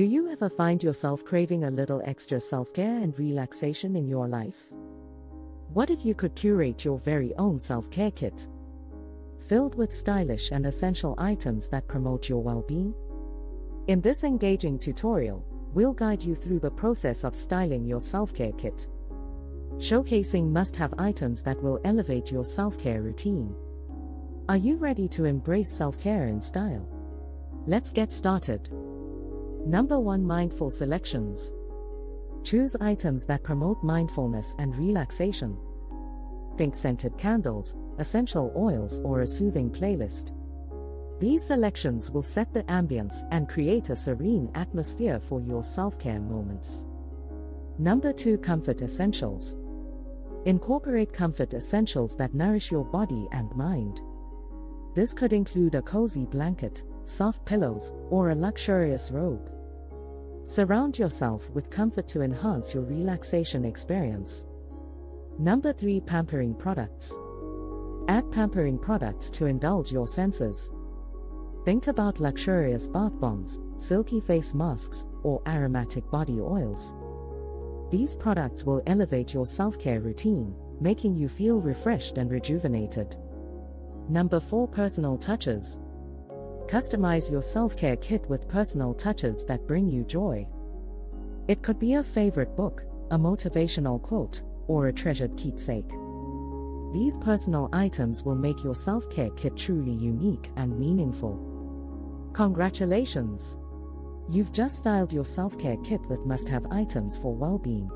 Do you ever find yourself craving a little extra self-care and relaxation in your life? What if you could curate your very own self-care kit, filled with stylish and essential items that promote your well-being? In this engaging tutorial, we'll guide you through the process of styling your self-care kit, showcasing must-have items that will elevate your self-care routine. Are you ready to embrace self-care in style? Let's get started. Number 1. Mindful selections. Choose items that promote mindfulness and relaxation. Think scented candles, essential oils, or a soothing playlist. These selections will set the ambience and create a serene atmosphere for your self-care moments. Number 2. Comfort essentials. Incorporate comfort essentials that nourish your body and mind. This could include a cozy blanket, soft pillows, or a luxurious robe. Surround yourself with comfort to enhance your relaxation experience. Number 3. Pampering products. Add pampering products to indulge your senses. Think about luxurious bath bombs, silky face masks, or aromatic body oils. These products will elevate your self-care routine, making you feel refreshed and rejuvenated. Number 4. Personal touches. Customize your self-care kit with personal touches that bring you joy. It could be a favorite book, a motivational quote, or a treasured keepsake. These personal items will make your self-care kit truly unique and meaningful. Congratulations! You've just styled your self-care kit with must-have items for well-being.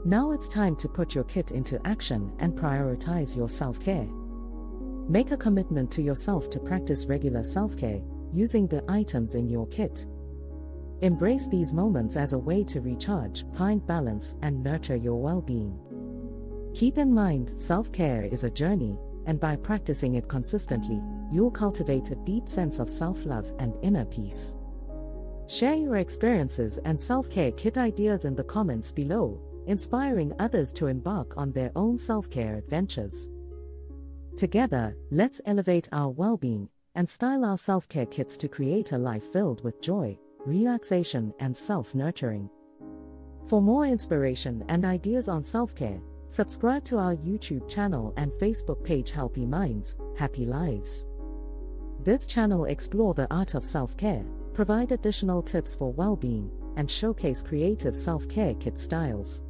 Now it's time to put your kit into action and prioritize your self-care. Make a commitment to yourself to practice regular self-care, using the items in your kit. Embrace these moments as a way to recharge, find balance, and nurture your well-being. Keep in mind, self-care is a journey, and by practicing it consistently, you'll cultivate a deep sense of self-love and inner peace. Share your experiences and self-care kit ideas in the comments below, inspiring others to embark on their own self-care adventures. Together, let's elevate our well-being and style our self-care kits to create a life filled with joy, relaxation, and self-nurturing. For more inspiration and ideas on self-care, subscribe to our YouTube channel and Facebook page Healthy Minds, Happy Lives. This channel explores the art of self-care, provide additional tips for well-being, and showcase creative self-care kit styles.